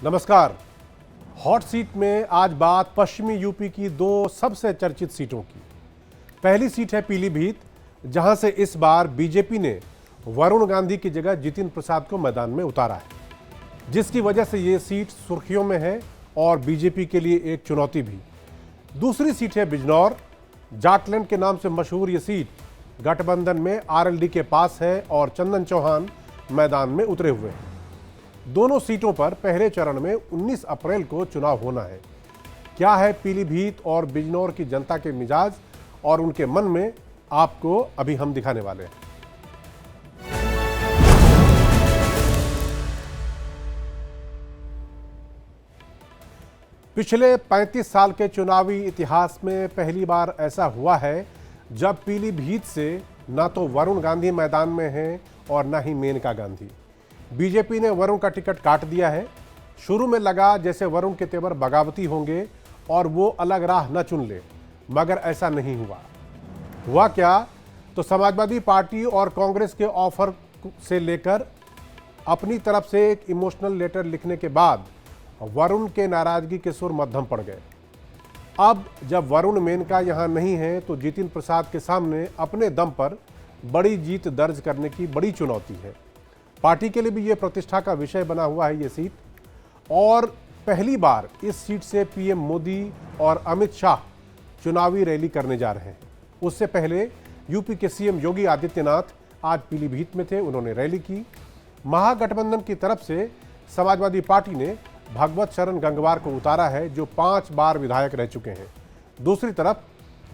नमस्कार। Hot seat में आज बात पश्चिमी यूपी की दो सबसे चर्चित सीटों की। पहली सीट है पीलीभीत, जहां से इस बार बीजेपी ने वरुण गांधी की जगह जितिन प्रसाद को मैदान में उतारा है, जिसकी वजह से ये सीट सुर्खियों में है और बीजेपी के लिए एक चुनौती भी। दूसरी सीट है बिजनौर। जाटलैंड के नाम से मशहूर ये सीट गठबंधन में आरएलडी के पास है और चंदन चौहान मैदान में उतरे हुए हैं। दोनों सीटों पर पहले चरण में 19 अप्रैल को चुनाव होना है। क्या है पीलीभीत और बिजनौर की जनता के मिजाज और उनके मन में, आपको अभी हम दिखाने वाले हैं। पिछले 35 साल के चुनावी इतिहास में पहली बार ऐसा हुआ है जब पीलीभीत से ना तो वरुण गांधी मैदान में हैं और ना ही मेनका गांधी। बीजेपी ने वरुण का टिकट काट दिया है। शुरू में लगा जैसे वरुण के तेवर बगावती होंगे और वो अलग राह न चुन ले, मगर ऐसा नहीं हुआ क्या? तो समाजवादी पार्टी और कांग्रेस के ऑफर से लेकर अपनी तरफ से एक इमोशनल लेटर लिखने के बाद वरुण के नाराजगी के सुर मध्यम पड़ गए। अब जब वरुण मेनका यहां नहीं है तो जितिन प्रसाद के सामने अपने दम पर बड़ी जीत दर्ज करने की बड़ी चुनौती है। पार्टी के लिए भी ये प्रतिष्ठा का विषय बना हुआ है ये सीट, और पहली बार इस सीट से पीएम मोदी और अमित शाह चुनावी रैली करने जा रहे हैं। उससे पहले यूपी के सीएम योगी आदित्यनाथ आज पीलीभीत में थे, उन्होंने रैली की। महागठबंधन की तरफ से समाजवादी पार्टी ने भगवत शरण गंगवार को उतारा है, जो 5 बार विधायक रह चुके हैं। दूसरी तरफ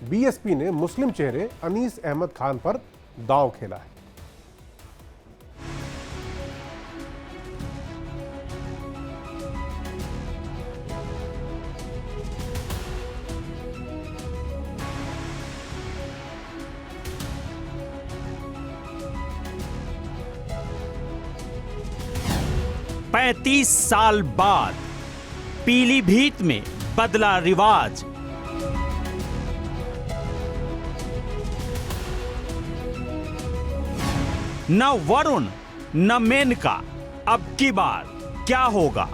बीएसपी ने मुस्लिम चेहरे अनीस अहमद खान पर दांव खेला है। पैंतीस साल बाद पीलीभीत में बदला रिवाज। न वरुण न मेनका, अब की बार क्या होगा?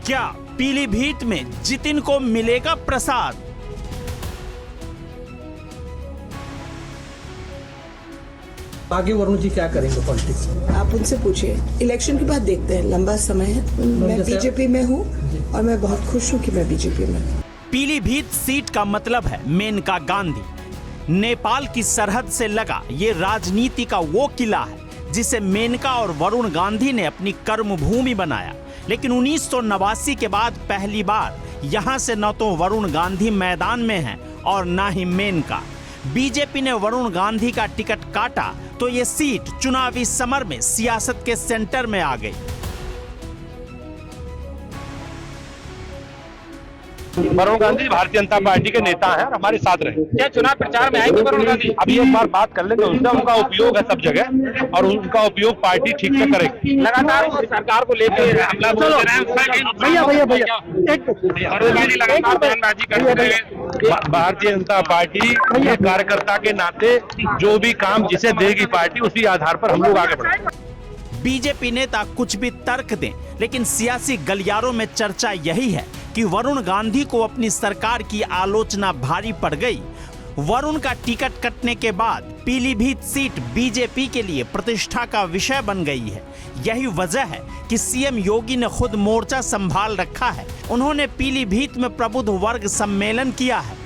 क्या पीलीभीत में जितिन को मिलेगा प्रसाद? आगे वरुण जी क्या करेंगे पॉलिटिक्स में? आप उनसे पूछिए, इलेक्शन के बाद देखते हैं, लंबा समय है। मैं बीजेपी में हूँ और मैं बहुत खुश हूँ कि मैं बीजेपी में हूँ। पीलीभीत सीट का मतलब है मेनका गांधी। नेपाल की सरहद से लगा ये राजनीति का वो किला है जिसे मेनका और वरुण गांधी ने अपनी कर्मभूमि बनाया। लेकिन 1989 के बाद पहली बार यहाँ से न तो वरुण गांधी मैदान में हैं और न ही मेनका। बीजेपी ने वरुण गांधी का टिकट काटा तो ये सीट चुनावी समर में सियासत के सेंटर में आ गई। वरुण गांधी भारतीय जनता पार्टी के नेता हैं और हमारे साथ रहे। क्या चुनाव प्रचार में आएंगे वरुण गांधी? अभी एक बार बात कर लेंगे उनसे। उनका उपयोग है सब जगह और उनका उपयोग पार्टी ठीक से करेगी। लगातार सरकार को लेकर हमला बोल रहे हैं। भैया वरुण गांधी लगातार बयानबाजी कर रहे हैं। भारतीय जनता पार्टी के कार्यकर्ता के नाते जो भी काम जिसे देगी पार्टी, उसी आधार पर हम लोग आगे बढ़ेंगे। बीजेपी नेता कुछ भी तर्क दें, लेकिन सियासी गलियारों में चर्चा यही है कि वरुण गांधी को अपनी सरकार की आलोचना भारी पड़ गई। वरुण का टिकट कटने के बाद पीलीभीत सीट बीजेपी के लिए प्रतिष्ठा का विषय बन गई है। यही वजह है कि सीएम योगी ने खुद मोर्चा संभाल रखा है। उन्होंने पीलीभीत में प्रबुद्ध वर्ग सम्मेलन किया है।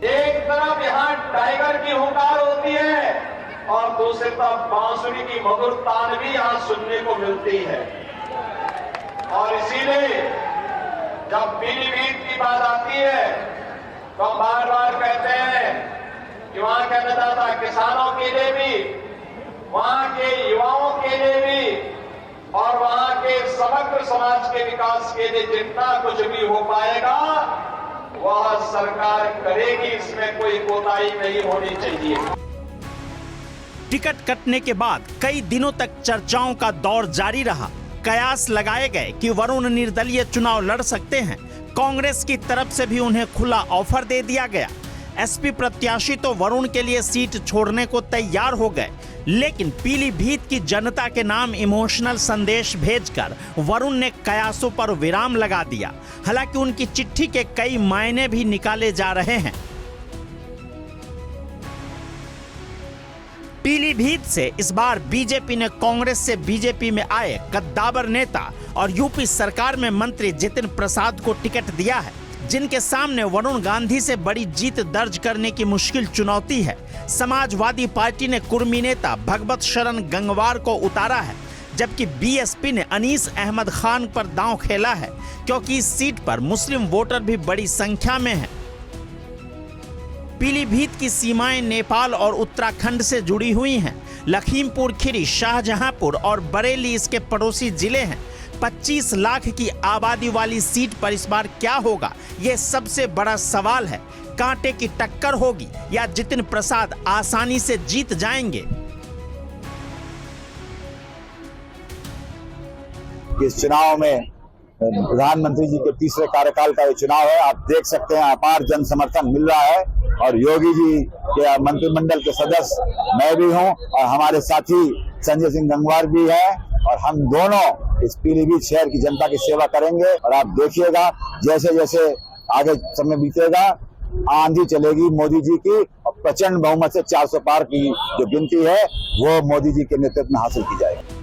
एक तरफ यहाँ टाइगर की हुंकार होती है और दूसरी तरफ बांसुरी की मधुर तान भी यहाँ सुनने को मिलती है। और इसीलिए जब पीलीभीत की बात आती है तो हम बार बार कहते हैं कि वहां के अन्नदाता किसानों के लिए भी, वहां के युवाओं के लिए भी और वहां के समग्र समाज के विकास के लिए जितना कुछ भी हो पाएगा वह सरकार करेगी। इसमें कोई कोताही नहीं होनी चाहिए। टिकट कटने के बाद कई दिनों तक चर्चाओं का दौर जारी रहा। कयास लगाए गए कि वरुण निर्दलीय चुनाव लड़ सकते हैं, कांग्रेस की तरफ से भी उन्हें खुला ऑफर दे दिया गया। एसपी प्रत्याशी तो वरुण के लिए सीट छोड़ने को तैयार हो गए, लेकिन पीलीभीत की जनता के नाम इमोशनल संदेश भेजकर वरुण ने कयासों पर विराम लगा दिया। हालांकि उनकी चिट्ठी के कई मायने भी निकाले जा रहे हैं। पीलीभीत से इस बार बीजेपी ने कांग्रेस से बीजेपी में आए कद्दावर नेता और यूपी सरकार में मंत्री जितिन प्रसाद को टिकट दिया है, जिनके सामने वरुण गांधी से बड़ी जीत दर्ज करने की मुश्किल चुनौती है। समाजवादी पार्टी ने कुर्मी नेता भगवत शरण गंगवार को उतारा है, जबकि बीएसपी ने अनीस अहमद खान पर दांव खेला है, क्योंकि इस सीट पर मुस्लिम वोटर भी बड़ी संख्या में हैं। पीलीभीत की सीमाएं नेपाल और उत्तराखंड से जुड़ी हुई हैं। लखीमपुर खीरी, शाहजहांपुर और बरेली इसके पड़ोसी जिले हैं। 25 लाख की आबादी वाली सीट पर इस बार क्या होगा, यह सबसे बड़ा सवाल है। कांटे की टक्कर होगी या जितिन प्रसाद आसानी से जीत जाएंगे? इस चुनाव में प्रधानमंत्री जी के तीसरे कार्यकाल का ये चुनाव है। आप देख सकते हैं अपार जन समर्थन मिल रहा है और योगी जी के मंत्रिमंडल के सदस्य मैं भी हूं और हमारे साथी संजय सिंह गंगवार भी है, और हम दोनों इस पीलीभीत शहर की जनता की सेवा करेंगे। और आप देखिएगा जैसे जैसे आगे समय बीतेगा, आंधी चलेगी मोदी जी की और प्रचंड बहुमत से 400 पार की जो गिनती है वो मोदी जी के नेतृत्व में हासिल की जाएगी।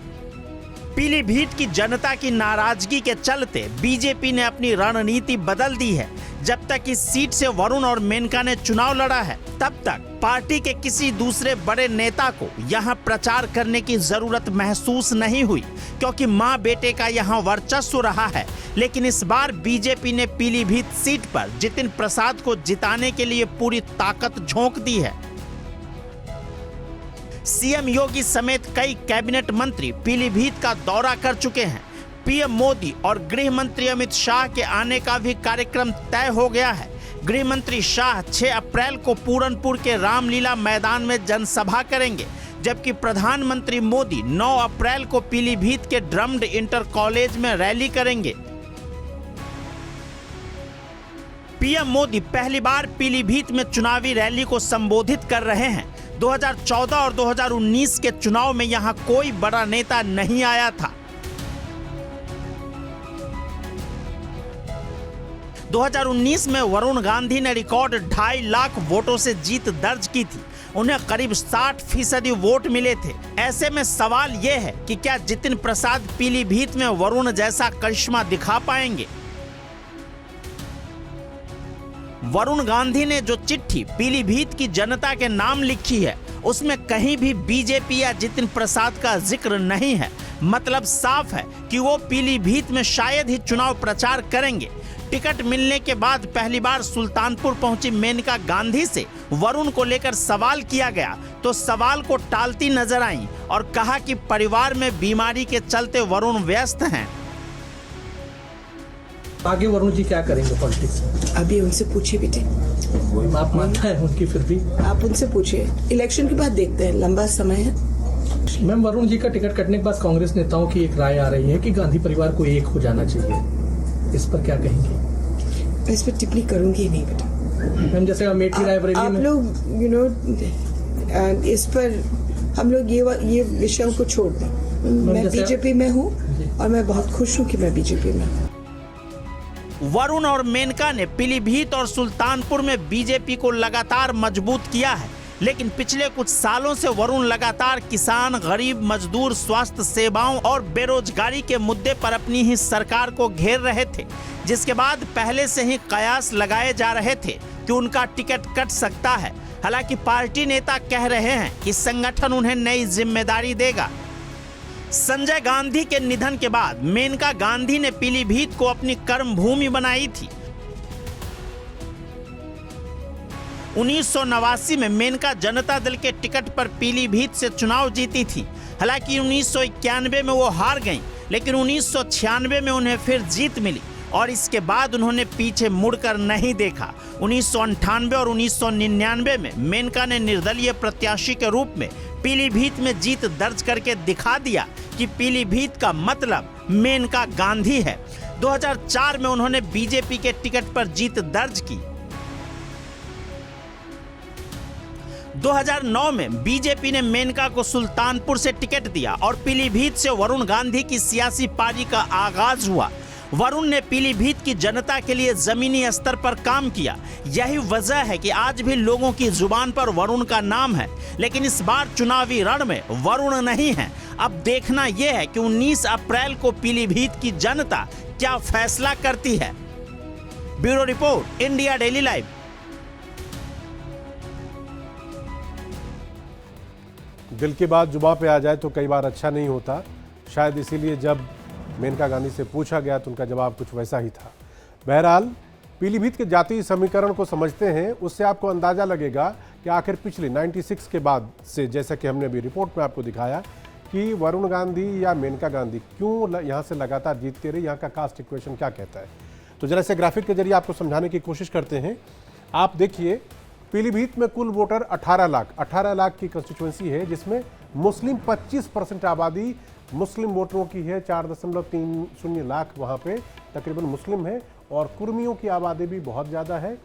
पीलीभीत की जनता की नाराजगी के चलते बीजेपी ने अपनी रणनीति बदल दी है। जब तक इस सीट से वरुण और मेनका ने चुनाव लड़ा है, तब तक पार्टी के किसी दूसरे बड़े नेता को यहां प्रचार करने की जरूरत महसूस नहीं हुई, क्योंकि मां बेटे का यहां वर्चस्व रहा है। लेकिन इस बार बीजेपी ने पीलीभीत सीट पर जितिन प्रसाद को जिताने के लिए पूरी ताकत झोंक दी है। सीएम योगी समेत कई कैबिनेट मंत्री पीलीभीत का दौरा कर चुके हैं। पीएम मोदी और गृह मंत्री अमित शाह के आने का भी कार्यक्रम तय हो गया है। गृह मंत्री शाह 6 अप्रैल को पूरनपुर के रामलीला मैदान में जनसभा करेंगे, जबकि प्रधानमंत्री मोदी 9 अप्रैल को पीलीभीत के ड्रम्ड इंटर कॉलेज में रैली करेंगे। पीएम मोदी पहली बार पीलीभीत में चुनावी रैली को संबोधित कर रहे हैं। 2014 और 2019 के चुनाव में यहां कोई बड़ा नेता नहीं आया था। 2019 में वरुण गांधी ने रिकॉर्ड 2.5 लाख वोटों से जीत दर्ज की थी। उन्हें करीब 60% वोट मिले थे। ऐसे में सवाल यह है कि क्या जितिन प्रसाद पीलीभीत में वरुण जैसा करिश्मा दिखा पाएंगे? वरुण गांधी ने जो चिट्ठी पीलीभीत की जनता के नाम लिखी है, उसमें कहीं भी बीजेपी या जितिन प्रसाद का जिक्र नहीं है। मतलब साफ है कि वो पीलीभीत में शायद ही चुनाव प्रचार करेंगे। टिकट मिलने के बाद पहली बार सुल्तानपुर पहुंची मेनका गांधी से वरुण को लेकर सवाल किया गया, तो सवाल को टालती नजर आई और कहा कि परिवार में बीमारी के चलते वरुण व्यस्त हैं। आगे वरुण जी क्या करेंगे पॉलिटिक्स में? अभी उनसे पूछिए बेटे। आप मानता है उनकी, फिर भी आप उनसे पूछिए। इलेक्शन के बाद देखते हैं, लंबा समय है। मैम, वरुण जी का टिकट कटने के बाद कांग्रेस नेताओं की एक राय आ रही है कि गांधी परिवार को एक हो जाना चाहिए। इस पर क्या कहेंगे? मैं इस पर टिप्पणी करूंगी नहीं बेटा। मैम, जैसे अमेठी रायबरेली में आप लोग इस पर हम लोग ये विषयों को छोड़ दें। मैं बीजेपी में हूँ और मैं बहुत खुश हूँ कि मैं बीजेपी में हूँ। वरुण और मेनका ने पीलीभीत और सुल्तानपुर में बीजेपी को लगातार मजबूत किया है, लेकिन पिछले कुछ सालों से वरुण लगातार किसान, गरीब, मजदूर, स्वास्थ्य सेवाओं और बेरोजगारी के मुद्दे पर अपनी ही सरकार को घेर रहे थे, जिसके बाद पहले से ही कयास लगाए जा रहे थे कि उनका टिकट कट सकता है। हालांकि पार्टी नेता कह रहे हैं कि संगठन उन्हें नई जिम्मेदारी देगा। संजय गांधी के निधन के बाद मेनका गांधी ने पीलीभीत को अपनी कर्मभूमि बनाई थी। 1989 में मेनका जनता दल के टिकट पर पीलीभीत से चुनाव जीती थी। हालांकि 1991 में वो हार गईं, लेकिन 1996 में उन्हें फिर जीत मिली और इसके बाद उन्होंने पीछे मुड़कर नहीं देखा। 1998 और 1999 में मेनका ने निर्दलीय प्रत्याशी के रूप में पीलीभीत में जीत दर्ज करके दिखा दिया कि पीलीभीत का मतलब मेनका गांधी है। 2004 में उन्होंने बीजेपी के टिकट पर जीत दर्ज की। 2009 में बीजेपी ने मेनका को सुल्तानपुर से टिकट दिया और पीलीभीत से वरुण गांधी की सियासी पारी का आगाज हुआ। वरुण ने पीलीभीत की जनता के लिए जमीनी स्तर पर काम किया। यही वजह है कि आज भी लोगों की जुबान पर वरुण का नाम है। लेकिन इस बार चुनावी रण में वरुण नहीं है। अब देखना यह है कि 19 अप्रैल को पीलीभीत की जनता क्या फैसला करती है। Bureau report, India daily live. दिल की बात जुबां पे आ जाए तो कई बार अच्छा नहीं होता। शायद इसीलिए जब मेनका गांधी से पूछा गया तो उनका जवाब कुछ वैसा ही था। बहरहाल पीलीभीत के जातीय समीकरण को समझते हैं, उससे आपको अंदाजा लगेगा कि आखिर पिछले 96 के बाद से, जैसा कि हमने अभी रिपोर्ट में आपको दिखाया, कि वरुण गांधी या मेनका गांधी क्यों यहाँ से लगातार जीतते रहे, यहाँ का कास्ट इक्वेशन क्या कहता है। तो जरा से ग्राफिक के जरिए आपको समझाने की कोशिश करते हैं। आप देखिए, पीलीभीत में कुल वोटर 18 लाख की कंस्टिट्यूएंसी है, जिसमें मुस्लिम 25% आबादी मुस्लिम वोटरों की है। 4.30 लाख वहाँ पे तकरीबन मुस्लिम है, और कुर्मियों की आबादी भी बहुत ज़्यादा है,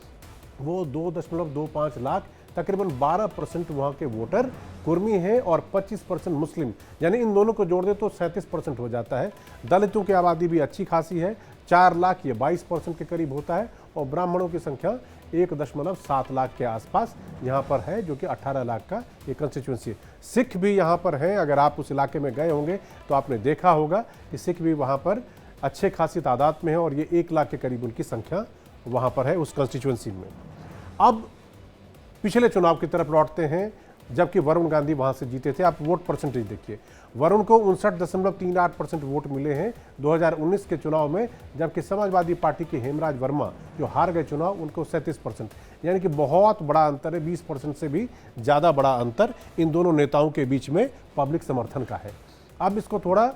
वो 2.25 लाख, तकरीबन 12% वहाँ के वोटर कुर्मी हैं और 25% मुस्लिम, यानी इन दोनों को जोड़ दे तो 37% हो जाता है। दलितों की आबादी भी अच्छी खासी है, 4 लाख, ये 22% के करीब होता है, और ब्राह्मणों की संख्या 1.7 लाख के आसपास यहाँ पर है, जो कि 18 लाख का ये कंस्टिट्यूंसी है। सिख भी यहाँ पर हैं। अगर आप उस इलाके में गए होंगे तो आपने देखा होगा कि सिख भी वहाँ पर अच्छे खासी तादाद में है, और ये 1 लाख के करीब उनकी संख्या वहाँ पर है उस कंस्टिट्यूंसी में। अब पिछले चुनाव की तरफ लौटते हैं, जबकि वरुण गांधी वहाँ से जीते थे। आप वोट परसेंटेज देखिए, वरुण को 59.38% वोट मिले हैं 2019 के चुनाव में, जबकि समाजवादी पार्टी के हेमराज वर्मा जो हार गए चुनाव, उनको 37%, यानी कि बहुत बड़ा अंतर है। 20% से भी ज़्यादा बड़ा अंतर इन दोनों नेताओं के बीच में पब्लिक समर्थन का है। अब इसको थोड़ा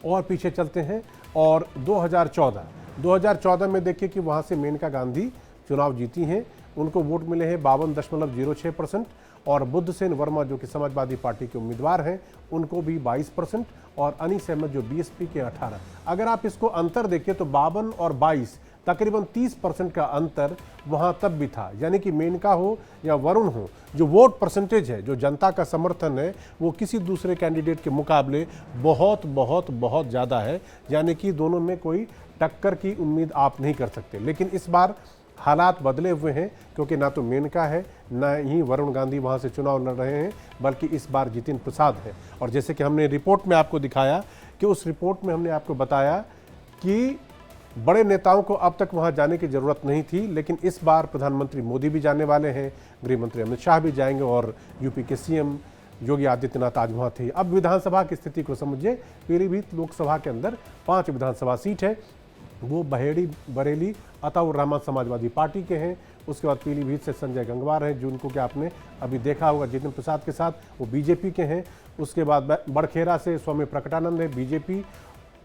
और पीछे चलते हैं, और 2014 में देखिए कि वहाँ से मेनका गांधी चुनाव जीती हैं। उनको वोट मिले हैं 52.06%, और बुद्ध सेन वर्मा जो कि समाजवादी पार्टी के उम्मीदवार हैं, उनको भी 22%, और अनीस अहमद जो बीएसपी के 18। अगर आप इसको अंतर देखिए तो 52 और 22, तकरीबन 30% का अंतर वहाँ तब भी था। यानी कि मेनका हो या वरुण हो, जो वोट परसेंटेज है, जो जनता का समर्थन है, वो किसी दूसरे कैंडिडेट के मुकाबले बहुत बहुत बहुत ज़्यादा है। यानी कि दोनों में कोई टक्कर की उम्मीद आप नहीं कर सकते। लेकिन इस बार हालात बदले हुए हैं, क्योंकि ना तो मेनका है, ना ही वरुण गांधी वहां से चुनाव लड़ रहे हैं, बल्कि इस बार जितिन प्रसाद है। और जैसे कि हमने रिपोर्ट में आपको दिखाया, कि उस रिपोर्ट में हमने आपको बताया कि बड़े नेताओं को अब तक वहां जाने की जरूरत नहीं थी, लेकिन इस बार प्रधानमंत्री मोदी भी जाने वाले हैं, गृह मंत्री अमित शाह भी जाएंगे, और यूपी के सीएम योगी आदित्यनाथ आज वहाँ थे। अब विधानसभा की स्थिति को समझिए। पीलीभीत लोकसभा के अंदर 5 विधानसभा सीट है, वो बहेड़ी, बरेली, अताउर रहमान समाजवादी पार्टी के हैं। उसके बाद पीलीभीत से संजय गंगवार हैं, जिनको कि आपने अभी देखा होगा जितिन प्रसाद के साथ, वो बीजेपी के हैं। उसके बाद बड़खेरा से स्वामी प्रकटानंद है, बीजेपी।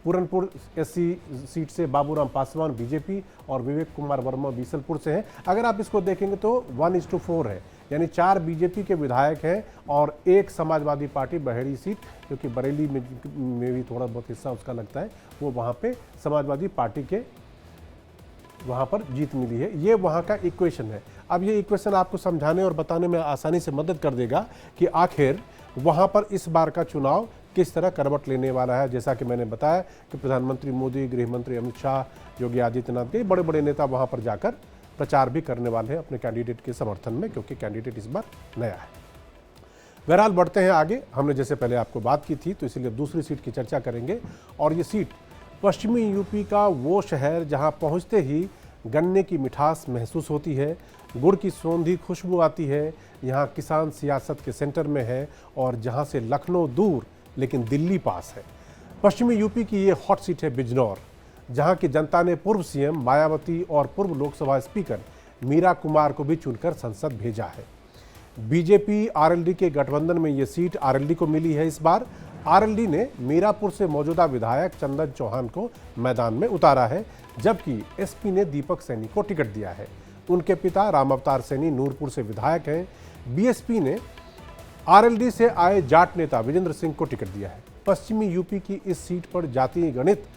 पूरनपुर एससी सीट से बाबूराम पासवान, बीजेपी, और विवेक कुमार वर्मा बीसलपुर से हैं। अगर आप इसको देखेंगे तो 1:4 है, यानी 4 बीजेपी के विधायक हैं और 1 समाजवादी पार्टी बहेड़ी सीट, जो कि बरेली में भी थोड़ा बहुत हिस्सा उसका लगता है, वो वहाँ पे समाजवादी पार्टी के वहाँ पर जीत मिली है। ये वहाँ का इक्वेशन है। अब ये इक्वेशन आपको समझाने और बताने में आसानी से मदद कर देगा कि आखिर वहाँ पर इस बार का चुनाव किस तरह करवट लेने वाला है। जैसा कि मैंने बताया कि प्रधानमंत्री मोदी, गृह मंत्री अमित शाह, योगी आदित्यनाथ के बड़े बड़े नेता वहाँ पर जाकर प्रचार भी करने वाले हैं अपने कैंडिडेट के समर्थन में, क्योंकि कैंडिडेट इस बार नया है। बहरहाल बढ़ते हैं आगे। हमने जैसे पहले आपको बात की थी, तो इसलिए दूसरी सीट की चर्चा करेंगे, और ये सीट पश्चिमी यूपी का वो शहर जहां पहुंचते ही गन्ने की मिठास महसूस होती है, गुड़ की सौंधी खुशबू आती है। यहां किसान सियासत के सेंटर में है, और जहां से लखनऊ दूर लेकिन दिल्ली पास है। पश्चिमी यूपी की ये हॉट सीट है बिजनौर, जहां की जनता ने पूर्व सीएम मायावती और पूर्व लोकसभा स्पीकर मीरा कुमार को भी चुनकर संसद भेजा है। बीजेपी आरएलडी के गठबंधन में ये सीट आरएलडी को मिली है। इस बार आरएलडी ने मीरापुर से मौजूदा विधायक चंदन चौहान को मैदान में उतारा है, जबकि एसपी ने दीपक सैनी को टिकट दिया है। उनके पिता राम अवतार सैनी नूरपुर से विधायक हैं। बीएसपी ने आरएलडी से आए जाट नेता विजेंद्र सिंह को टिकट दिया है। पश्चिमी यूपी की इस सीट पर जातीय गणित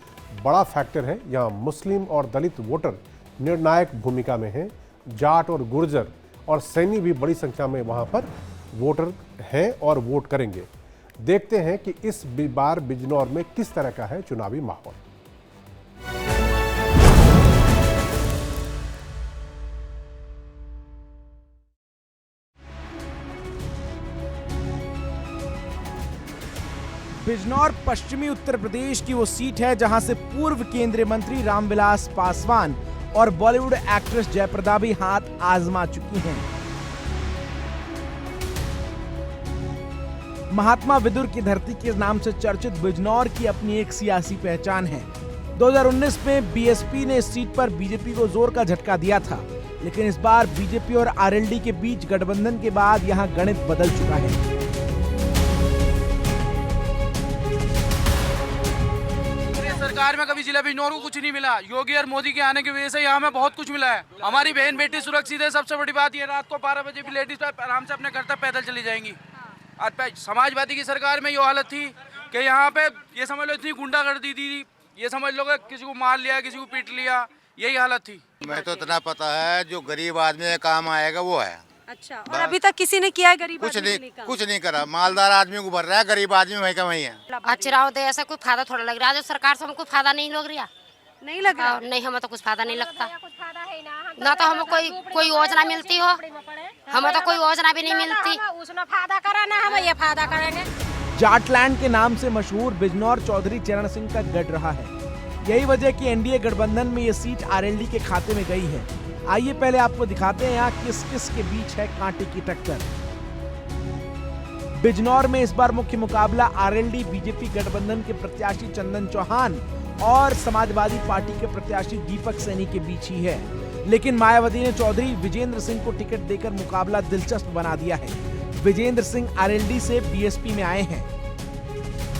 बड़ा फैक्टर है। यहाँ मुस्लिम और दलित वोटर निर्णायक भूमिका में हैं। जाट और गुर्जर और सैनी भी बड़ी संख्या में वहाँ पर वोटर हैं और वोट करेंगे। देखते हैं कि इस बार बिजनौर में किस तरह का है चुनावी माहौल। बिजनौर पश्चिमी उत्तर प्रदेश की वो सीट है जहां से पूर्व केंद्रीय मंत्री रामविलास पासवान और बॉलीवुड एक्ट्रेस जयप्रदा भी हाथ आजमा चुकी हैं। महात्मा विदुर की धरती के नाम से चर्चित बिजनौर की अपनी एक सियासी पहचान है। 2019 में बीएसपी ने इस सीट पर बीजेपी को जोर का झटका दिया था, लेकिन इस बार बीजेपी और आरएलडी के बीच गठबंधन के बाद यहां गणित बदल चुका है। सरकार में कभी जिला बिजनौर को कुछ नहीं मिला। योगी और मोदी के आने की वजह से यहाँ में बहुत कुछ मिला है। हमारी बहन बेटी सुरक्षित है। सबसे बड़ी बात ये, रात को 12 बजे भी लेडीज आराम से अपने घर तक पैदल चली जाएंगी। और समाजवादी की सरकार में ये हालत थी कि यहाँ पे ये समझ लो इतनी गुंडागर्दी थी, ये समझ लो कि किसी को मार लिया, किसी को पीट लिया, यही हालत थी। मैं तो इतना पता है जो गरीब आदमी का काम आएगा वो है। अच्छा, और अभी तक किसी ने किया है गरीब कुछ नहीं करा। मालदार आदमी को भर रहा है, गरीब आदमी वही का वही है। अच्छा दे ऐसा कोई फायदा थोड़ा लग रहा है। जो सरकार से हमको फायदा नहीं लग रहा, नहीं लग रहा। नहीं, हमें तो कुछ फायदा नहीं लगता ना। तो हमें कोई योजना मिलती हो, हमें तो कोई योजना भी नहीं मिलती। उसने फायदा करा ना, हम ये फायदा करेंगे। जाटलैंड के नाम से मशहूर बिजनौर चौधरी चरण सिंह का गढ़ रहा है। यही वजह कि एनडीए गठबंधन में ये सीट आरएलडी के खाते में गई है। आइए पहले आपको दिखाते हैं यहाँ किस किस के बीच है कांटे की टक्कर। बिजनौर में इस बार मुख्य मुकाबला आरएलडी बीजेपी गठबंधन के प्रत्याशी चंदन चौहान और समाजवादी पार्टी के प्रत्याशी दीपक सैनी के बीच ही है। लेकिन मायावती ने चौधरी विजेंद्र सिंह को टिकट देकर मुकाबला दिलचस्प बना दिया है। विजेंद्र सिंह आरएलडी से बीएसपी में आए हैं।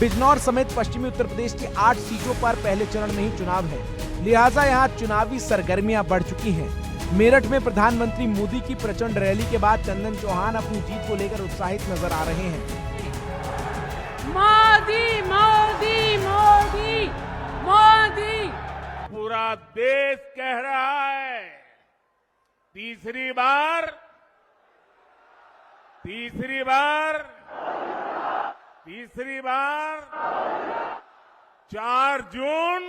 बिजनौर समेत पश्चिमी उत्तर प्रदेश की 8 सीटों पर पहले चरण में ही चुनाव है, लिहाजा यहाँ चुनावी सरगर्मियां बढ़ चुकी हैं। मेरठ में प्रधानमंत्री मोदी की प्रचंड रैली के बाद चंदन चौहान अपनी जीत को लेकर उत्साहित नजर आ रहे हैं। मोदी मोदी मोदी मोदी, पूरा देश कह रहा है तीसरी बार 4 जून।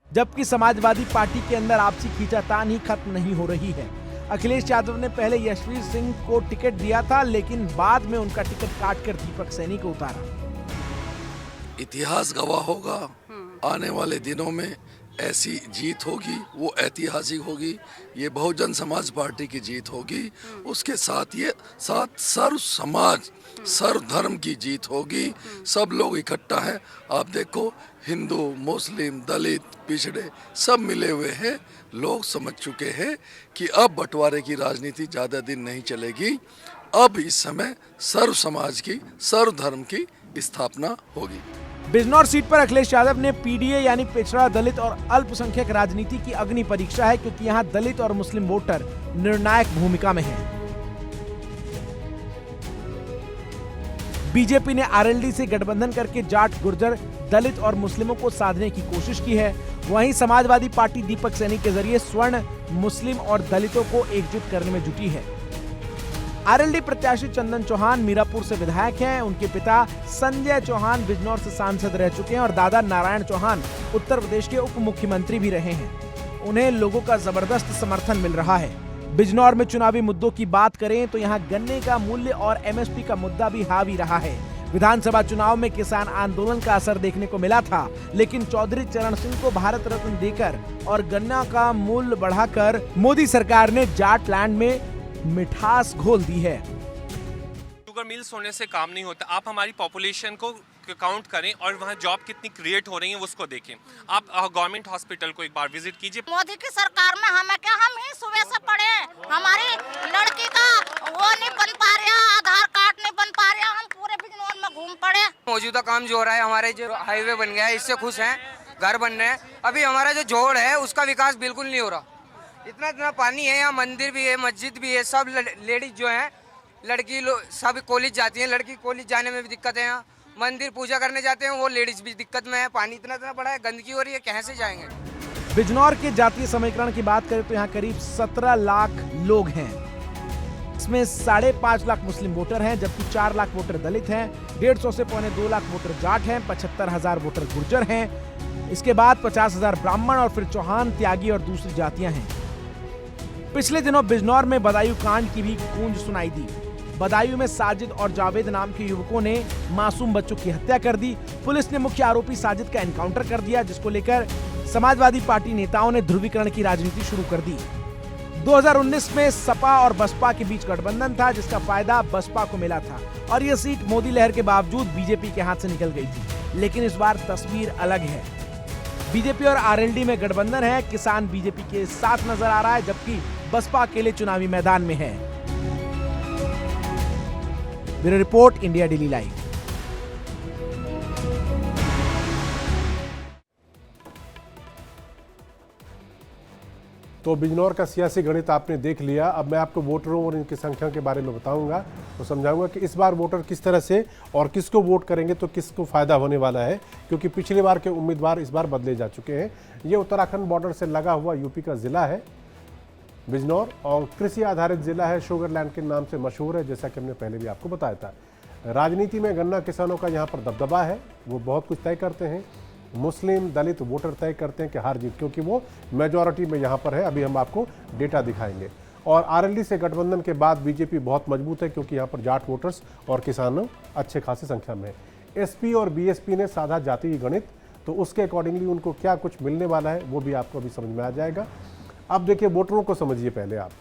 जबकि समाजवादी पार्टी के अंदर आपसी खींचातान ही खत्म नहीं हो रही है। अखिलेश यादव ने पहले यशवीर सिंह को टिकट दिया था, लेकिन बाद में उनका टिकट काटकर दीपक सैनी को उतारा। इतिहास गवाह होगा, आने वाले दिनों में ऐसी जीत होगी, वो ऐतिहासिक होगी। ये बहुजन समाज पार्टी की जीत होगी। उसके साथ ये सर्व समाज, सर्व धर्म की जीत होगी। सब लोग इकट्ठा है। आप देखो, हिंदू, मुस्लिम, दलित, पिछड़े सब मिले हुए हैं। लोग समझ चुके हैं कि अब बंटवारे की राजनीति ज्यादा दिन नहीं चलेगी। अब इस समय सर्व समाज की, सर्व धर्म की स्थापना होगी। बिजनौर सीट पर अखिलेश यादव ने पीडीए यानी पिछड़ा, दलित और अल्पसंख्यक राजनीति की अग्नि परीक्षा है, क्योंकि यहाँ दलित और मुस्लिम वोटर निर्णायक भूमिका में हैं। बीजेपी ने आरएलडी से गठबंधन करके जाट, गुर्जर, दलित और मुस्लिमों को साधने की कोशिश की है। वहीं समाजवादी पार्टी दीपक सैनी के जरिए स्वर्ण, मुस्लिम और दलितों को एकजुट करने में जुटी है। आरएलडी प्रत्याशी चंदन चौहान मीरापुर से विधायक हैं। उनके पिता संजय चौहान बिजनौर से सांसद रह चुके हैं और दादा नारायण चौहान उत्तर प्रदेश के उप मुख्यमंत्री भी रहे हैं। उन्हें लोगों का जबरदस्त समर्थन मिल रहा है। बिजनौर में चुनावी मुद्दों की बात करें तो यहाँ गन्ने का मूल्य और एमएसपी का मुद्दा भी हावी रहा है। विधानसभा चुनाव में किसान आंदोलन का असर देखने को मिला था, लेकिन चौधरी चरण सिंह को भारत रत्न देकर और गन्ना का मूल्य बढ़ाकर मोदी सरकार ने जाटलैंड में मिठास घोल दी है। शुगर मिल्स होने से काम नहीं होता। आप हमारी पॉपुलेशन को काउंट करें और वहाँ जॉब कितनी क्रिएट हो रही है उसको देखें। आप गवर्नमेंट हॉस्पिटल को एक बार विजिट कीजिए। मोदी की सरकार में हमें क्या, हम ही सुबह से पढ़े, हमारी लड़की का वो नहीं बन पा रहा, आधार कार्ड नहीं बन पा रहा, हम पूरे बिजनौर में घूम पड़े। मौजूदा काम जो हो रहा है, हमारे जो हाईवे बन गया है, इससे खुश हैं, घर बन रहे हैं। अभी हमारा जो जोड़ है उसका विकास बिल्कुल नहीं हो रहा। इतना इतना पानी है, यहाँ मंदिर भी है, मस्जिद भी है, सब लेडीज जो हैं, लड़की लोग सब कॉलेज जाती हैं, लड़की कॉलेज जाने में भी दिक्कत है। यहाँ मंदिर पूजा करने जाते हैं वो लेडीज भी दिक्कत में है। पानी इतना इतना बड़ा है, गंदगी हो रही है, कहाँ से जाएंगे। बिजनौर के जातीय समीकरण की बात करें तो यहाँ करीब 17 लाख लोग हैं। इसमें 5.5 लाख मुस्लिम वोटर हैं, जबकि 4 लाख वोटर दलित हैं, 150 से 2.25 लाख वोटर जाट हैं, 75,000 वोटर गुर्जर हैं। इसके बाद 50,000 ब्राह्मण और फिर चौहान, त्यागी और दूसरी जातियां हैं। पिछले दिनों बिजनौर में बदायूं कांड की भी गूंज सुनाई दी। बदायूं में साजिद और जावेद नाम के युवकों ने मासूम बच्चों की हत्या कर दी। पुलिस ने मुख्य आरोपी साजिद का एनकाउंटर कर दिया, जिसको लेकर समाजवादी पार्टी नेताओं ने ध्रुवीकरण की राजनीति शुरू कर दी। 2019 में सपा और बसपा के बीच गठबंधन था, जिसका फायदा बसपा को मिला था और यह सीट मोदी लहर के बावजूद बीजेपी के हाथ से निकल गई थी। लेकिन इस बार तस्वीर अलग है। बीजेपी और आरएलडी में गठबंधन है, किसान बीजेपी के साथ नजर आ रहा है, जबकि बसपा अकेले चुनावी मैदान में है। Bureau report, India daily live. तो बिजनौर का सियासी गणित आपने देख लिया। अब मैं आपको वोटरों और इनकी संख्या के बारे में बताऊंगा, तो समझाऊंगा कि इस बार वोटर किस तरह से और किसको वोट करेंगे तो किसको फायदा होने वाला है, क्योंकि पिछली बार के उम्मीदवार इस बार बदले जा चुके हैं। ये उत्तराखंड बॉर्डर से लगा हुआ यूपी का जिला है बिजनौर, और कृषि आधारित जिला है, शुगरलैंड के नाम से मशहूर है, जैसा कि हमने पहले भी आपको बताया था। राजनीति में गन्ना किसानों का यहाँ पर दबदबा है, वो बहुत कुछ तय करते हैं। मुस्लिम दलित वोटर तय करते हैं कि हार जीत, क्योंकि वो मेजॉरिटी में यहाँ पर है। अभी हम आपको डेटा दिखाएंगे। और आरएलडी से गठबंधन के बाद बीजेपी बहुत मजबूत है, क्योंकि यहाँ पर जाट वोटर्स और किसानों अच्छे खासी संख्या में है। एसपी और बीएसपी ने साधा जातीय गणित, तो उसके अकॉर्डिंगली उनको क्या कुछ मिलने वाला है वो भी आपको अभी समझ में आ जाएगा। अब देखिए वोटरों को समझिए पहले आप।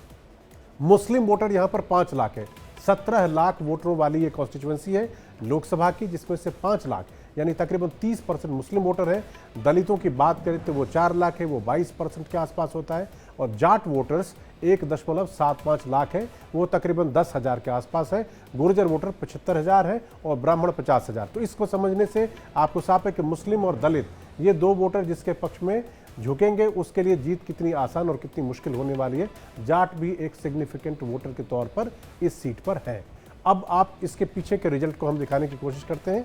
मुस्लिम वोटर यहाँ पर 5 लाख है। 17 लाख वोटरों वाली ये कॉन्स्टिट्यूएंसी है लोकसभा की, जिसमें से 5 लाख यानी तकरीबन 30% मुस्लिम वोटर है। दलितों की बात करें तो वो 4 लाख है, वो 22% के आसपास होता है। और जाट वोटर्स 1.75 लाख है, वो तकरीबन 10,000 के आसपास है। गुर्जर वोटर 75,000 है और ब्राह्मण 50,000। तो इसको समझने से आपको साफ है कि मुस्लिम और दलित ये दो वोटर जिसके पक्ष में झुकेंगे, उसके लिए जीत कितनी आसान और कितनी मुश्किल होने वाली है। जाट भी एक सिग्निफिकेंट वोटर के तौर पर इस सीट पर है। अब आप इसके पीछे के रिजल्ट को हम दिखाने की कोशिश करते हैं।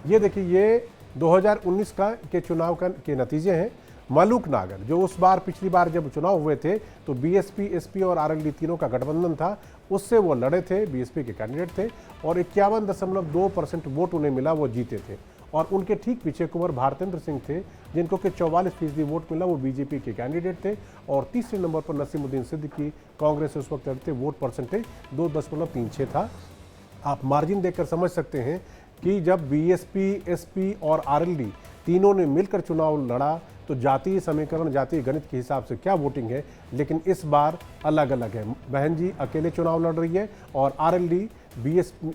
ये देखिए, ये 2019 के चुनाव के नतीजे हैं। मलूक नागर, जो उस बार पिछली बार जब चुनाव हुए थे तो बीएसपी, एसपी और आरएलडी तीनों का गठबंधन था, उससे वो लड़े थे, बीएसपी के कैंडिडेट थे और 51.2% वोट उन्हें मिला, वो जीते थे। और उनके ठीक पीछे कुंवर भारतेंद्र सिंह थे, जिनको कि 44% वोट मिला, वो बीजेपी के कैंडिडेट थे। और तीसरे नंबर पर नसीमुद्दीन सिद्दीकी, कांग्रेस उस वक्त लड़ते, वोट परसेंटेज 2.36 था। आप मार्जिन देखकर समझ सकते हैं कि जब बीएसपी, एसपी और आरएलडी तीनों ने मिलकर चुनाव लड़ा तो जातीय समीकरण, जातीय गणित के हिसाब से क्या वोटिंग है। लेकिन इस बार अलग अलग है। बहन जी अकेले चुनाव लड़ रही है और आरएलडी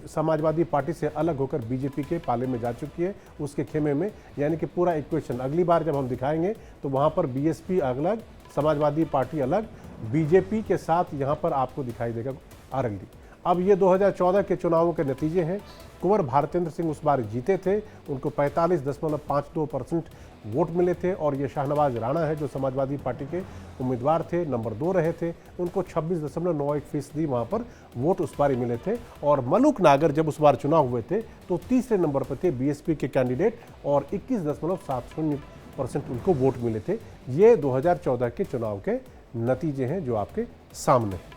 समाजवादी पार्टी से अलग होकर बीजेपी के पाले में जा चुकी है, उसके खेमे में। यानी कि पूरा इक्वेशन अगली बार जब हम दिखाएंगे तो वहाँ पर बीएसपी अलग, समाजवादी पार्टी अलग, बीजेपी के साथ यहाँ पर आपको दिखाई देगा आरएलडी। अब ये 2014 के चुनावों के नतीजे हैं। कुंवर भारतेंद्र सिंह उस बार जीते थे, उनको 45.52% वोट मिले थे। और ये शाहनवाज राणा है जो समाजवादी पार्टी के उम्मीदवार थे, नंबर 2 रहे थे, उनको 26.91% वहाँ पर वोट उस बार मिले थे। और मलूक नागर जब उस बार चुनाव हुए थे तो तीसरे नंबर पर थे बीएसपी के कैंडिडेट और 21.70% उनको वोट मिले थे। ये 2014 के चुनाव के नतीजे हैं जो आपके सामने हैं।